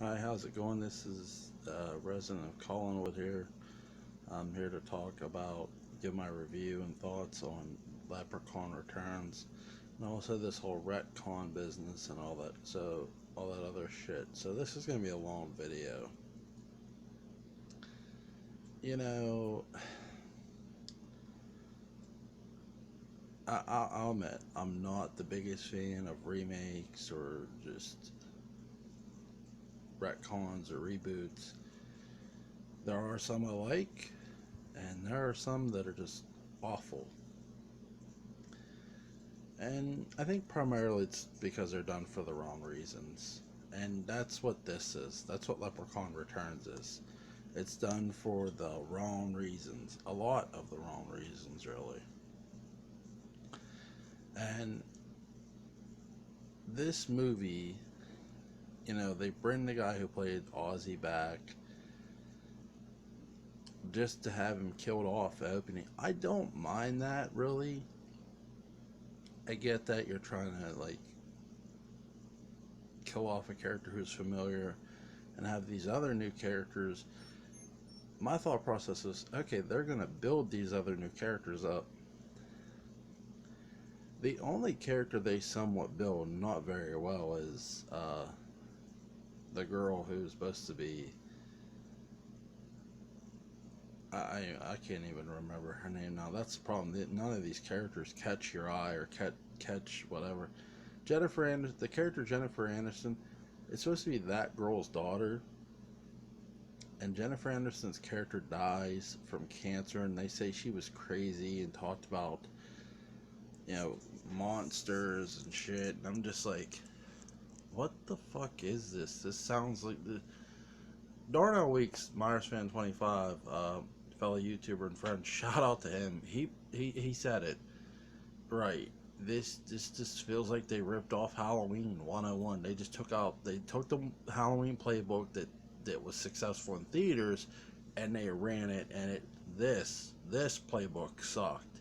Hi, how's it going? This is resident of Collinwood here. I'm here to talk about, give my review and thoughts on Leprechaun Returns, and also this whole retcon business and all that. So all that other shit. So this is gonna be a long video. You know, I'll admit I'm not the biggest fan of remakes or just retcons or reboots. There are some I like, and there are some that are just awful. And I think primarily it's because they're done for the wrong reasons. And that's what this is. That's what Leprechaun Returns is. It's done for the wrong reasons. A lot of the wrong reasons, really. And this movie, they bring the guy who played Ozzy back just to have him killed off at opening. I don't mind that, really. I get that you're trying to, kill off a character who's familiar and have these other new characters. My thought process is, okay, they're going to build these other new characters up. The only character they somewhat build not very well is the girl who's supposed to be, I can't even remember her name now. That's the problem. None of these characters catch your eye or catch whatever. Jennifer Anderson, the character Jennifer Anderson, it's supposed to be that girl's daughter, and Jennifer Anderson's character dies from cancer, and they say she was crazy and talked about, monsters and shit. And I'm just like, what the fuck is this? This sounds like the Darnell Weeks, Myers Fan 25, fellow YouTuber and friend. Shout out to him. He said it right. This just feels like they ripped off Halloween 101. They took the Halloween playbook that was successful in theaters, and they ran it, and this playbook sucked.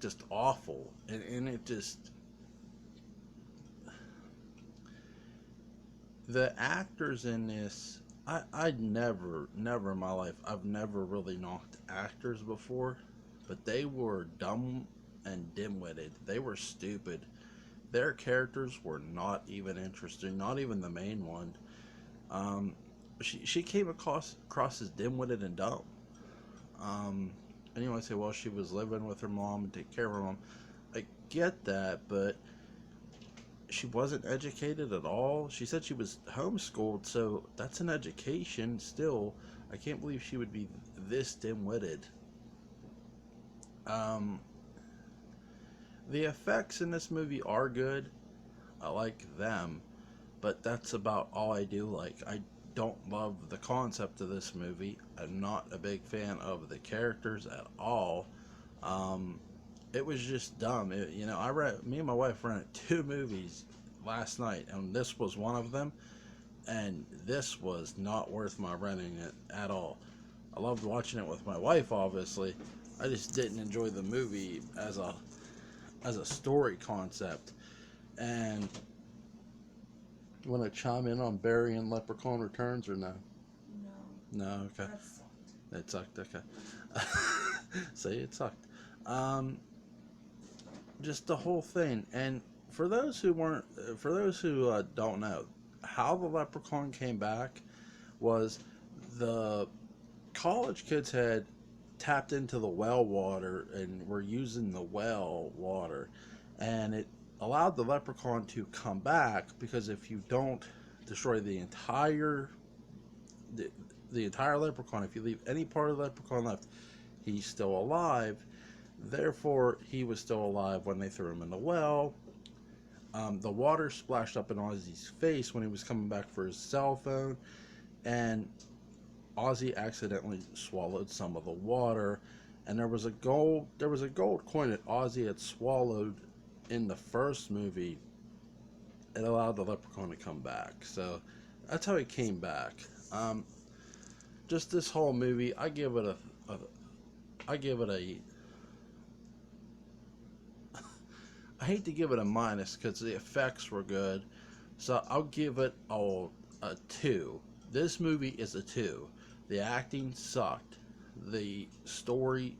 Just awful, and it just, the actors in this, I'd never in my life, I've never really knocked actors before, but they were dumb and dim-witted. They were stupid. Their characters were not even interesting, not even the main one. She came across as dim-witted and dumb. And you might say, well, she was living with her mom and taking care of her mom. I get that, but she wasn't educated at all. She said she was homeschooled, so that's an education still. I can't believe she would be this dim-witted. The effects in this movie are good. I like them, but that's about all I do like. I don't love the concept of this movie. I'm not a big fan of the characters at all. It was just dumb. Me and my wife rented two movies last night, and this was one of them. And this was not worth my renting it at all. I loved watching it with my wife, obviously. I just didn't enjoy the movie as a story concept. And you want to chime in on Barry and Leprechaun Returns or no? No. No, okay. That sucked. It sucked. Okay. See, it sucked. Just the whole thing. And for those who don't know, how the Leprechaun came back was the college kids had tapped into the well water and were using the well water, and it allowed the Leprechaun to come back, because if you don't destroy the entire Leprechaun, if you leave any part of the Leprechaun left, he's still alive. Therefore, he was still alive when they threw him in the well. The water splashed up in Ozzy's face when he was coming back for his cell phone, and Ozzy accidentally swallowed some of the water, and there was a gold coin that Ozzy had swallowed in the first movie. It allowed the Leprechaun to come back, so that's how he came back. Just this whole movie, I give it a I hate to give it a minus because the effects were good, So I'll give it a 2. This movie is a 2. The acting sucked. The story,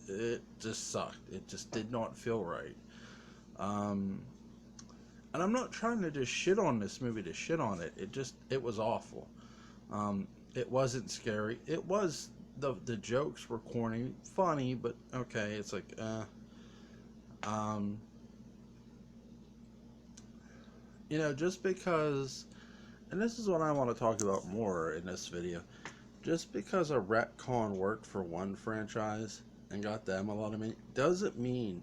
it just sucked. It just did not feel right. Um, and I'm not trying to just shit on this movie to shit on it. It was awful. It wasn't scary. It was, the jokes were corny, funny, but okay. It's like, um, just because, and this is what I want to talk about more in this video. Just because a retcon worked for one franchise and got them a lot of money doesn't mean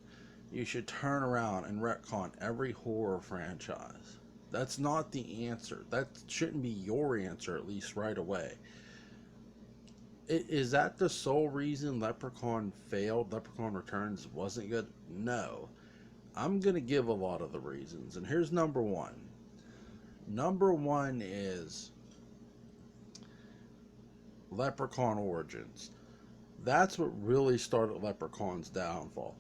you should turn around and retcon every horror franchise. That's not the answer. That shouldn't be your answer, at least right away. Is that the sole reason Leprechaun failed? Leprechaun Returns wasn't good? No. I'm going to give a lot of the reasons. And here's number one. Number one is Leprechaun Origins. That's what really started Leprechaun's downfall.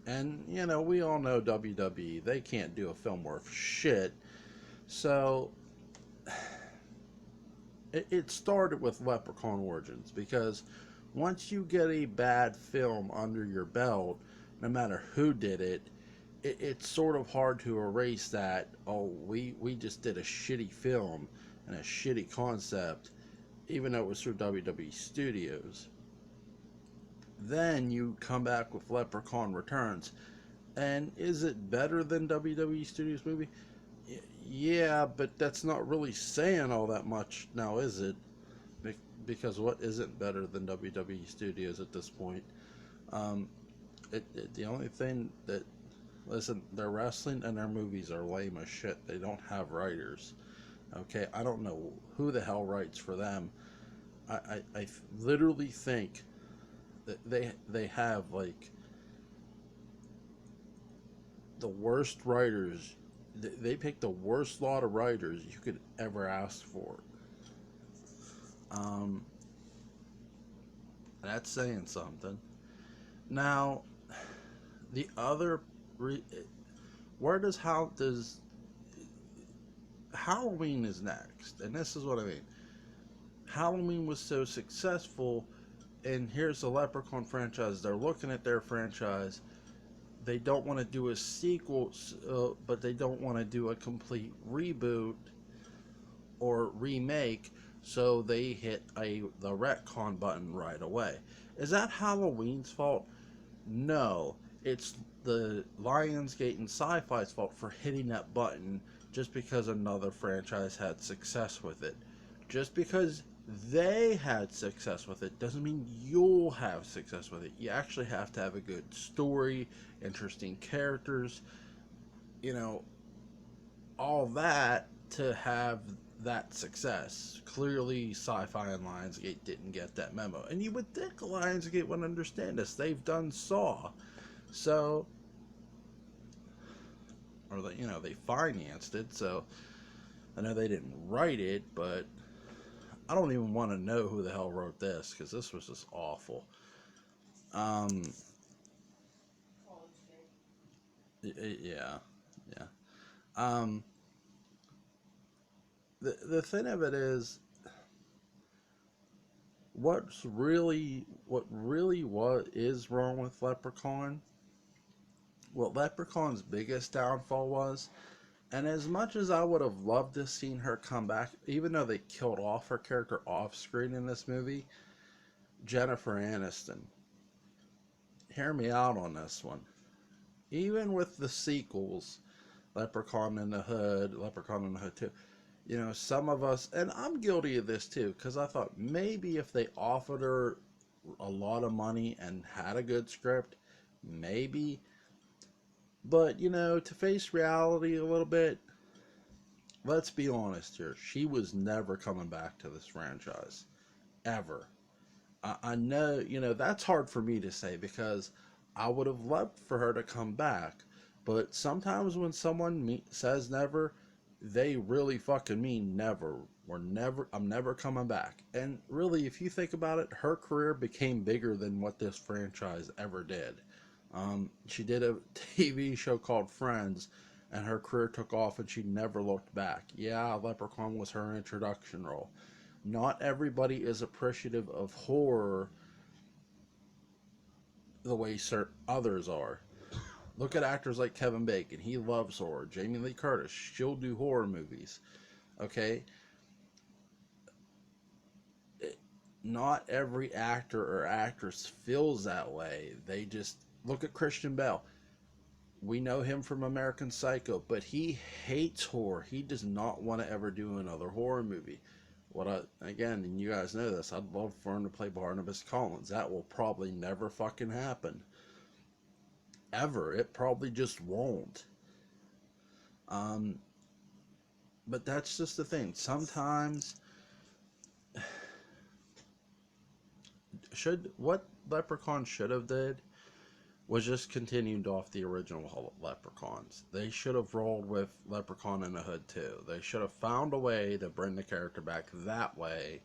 And, we all know WWE, they can't do a film worth shit. So, it started with Leprechaun Origins, because once you get a bad film under your belt, no matter who did it, it's sort of hard to erase that, oh, we just did a shitty film and a shitty concept, even though it was through WWE Studios. Then you come back with Leprechaun Returns. And is it better than WWE Studios movie? Yeah, but that's not really saying all that much now, is it? Because what isn't better than WWE Studios at this point? The only thing that, listen, their wrestling and their movies are lame as shit. They don't have writers. Okay, I don't know who the hell writes for them. I literally think that they have like the worst writers. They pick the worst lot of writers you could ever ask for. That's saying something. Now, the other, where does Halloween is next, and this is what I mean. Halloween was so successful, and here's the Leprechaun franchise. They're looking at their franchise. They don't want to do a sequel, but they don't want to do a complete reboot or remake, so they hit the retcon button right away. Is that Halloween's fault? No, it's the Lionsgate and Sci-Fi's fault for hitting that button just because another franchise had success with it. Just because they had success with it doesn't mean you'll have success with it. You actually have to have a good story, interesting characters, all that to have that success. Clearly, Sci-Fi and Lionsgate didn't get that memo. And you would think Lionsgate would understand this. They've done Saw. So, or they financed it, so I know they didn't write it, but I don't even want to know who the hell wrote this, because this was just awful. Yeah. The thing of it is, what really is wrong with Leprechaun? What Leprechaun's biggest downfall was, and as much as I would have loved to seen her come back, even though they killed off her character off screen in this movie, Jennifer Aniston. Hear me out on this one. Even with the sequels, Leprechaun in the Hood, Leprechaun in the Hood 2, some of us, and I'm guilty of this too, because I thought maybe if they offered her a lot of money and had a good script, maybe. But, to face reality a little bit, let's be honest here. She was never coming back to this franchise. Ever. I know, that's hard for me to say, because I would have loved for her to come back. But sometimes when someone says never, they really fucking mean never. I'm never coming back. And really, if you think about it, her career became bigger than what this franchise ever did. She did a TV show called Friends, and her career took off and she never looked back. Yeah, Leprechaun was her introduction role. Not everybody is appreciative of horror the way certain others are. Look at actors like Kevin Bacon. He loves horror. Jamie Lee Curtis, she'll do horror movies. Okay? Not every actor or actress feels that way. They just look at Christian Bale. We know him from American Psycho, but he hates horror. He does not want to ever do another horror movie. Again, and you guys know this, I'd love for him to play Barnabas Collins. That will probably never fucking happen. Ever. It probably just won't. But that's just the thing. Sometimes what Leprechaun should have did was just continued off the original Leprechauns. They should have rolled with Leprechaun in the Hood too. They should have found a way to bring the character back that way.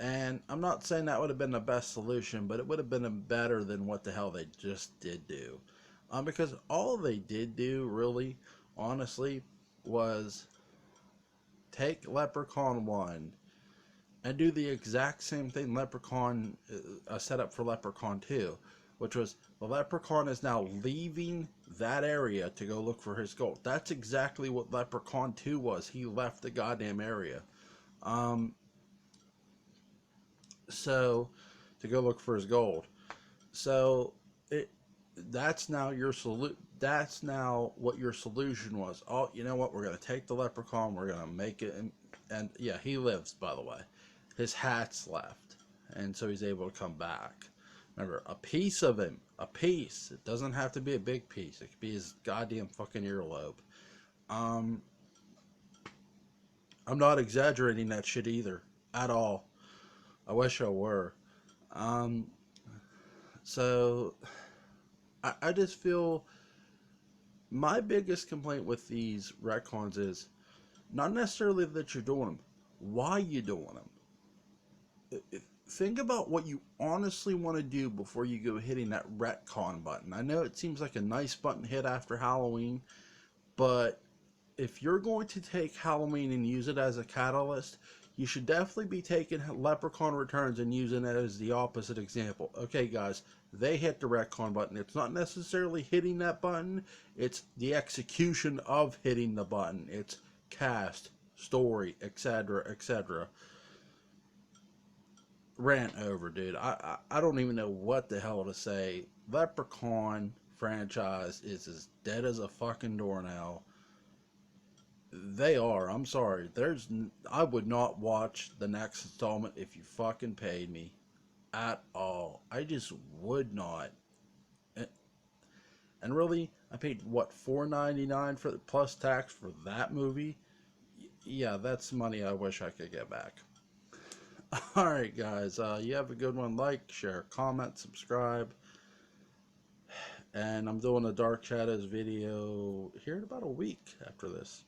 And I'm not saying that would have been the best solution, but it would have been better than what the hell they just did do. Because all they did do, really, honestly, was take Leprechaun 1 and do the exact same thing Leprechaun set up for Leprechaun 2, which was the Leprechaun is now leaving that area to go look for his gold. That's exactly what Leprechaun 2 was. He left the goddamn area. So, to go look for his gold. So, that's now that's now what your solution was. Oh, you know what? We're going to take the Leprechaun. We're going to make it. And yeah, he lives, by the way. His hat's left. And so he's able to come back. Remember, a piece of him. A piece. It doesn't have to be a big piece. It could be his goddamn fucking earlobe. I'm not exaggerating that shit either. At all. I wish I were. So, I just feel my biggest complaint with these retcons is not necessarily that you're doing them, why you doing them. Think about what you honestly want to do before you go hitting that retcon button. I know it seems like a nice button hit after Halloween, but if you're going to take Halloween and use it as a catalyst, you should definitely be taking Leprechaun Returns and using it as the opposite example. Okay, guys, they hit the retcon button. It's not necessarily hitting that button. It's the execution of hitting the button. It's cast, story, etc., etc. Rant over, dude. I don't even know what the hell to say. Leprechaun franchise is as dead as a fucking doornail. They are. I'm sorry. I would not watch the next installment if you fucking paid me at all. I just would not. And really, I paid what, $4.99 for plus tax for that movie? Yeah, that's money I wish I could get back. All right, guys. You have a good one. Like, share, comment, subscribe. And I'm doing a Dark Shadows video here in about a week after this.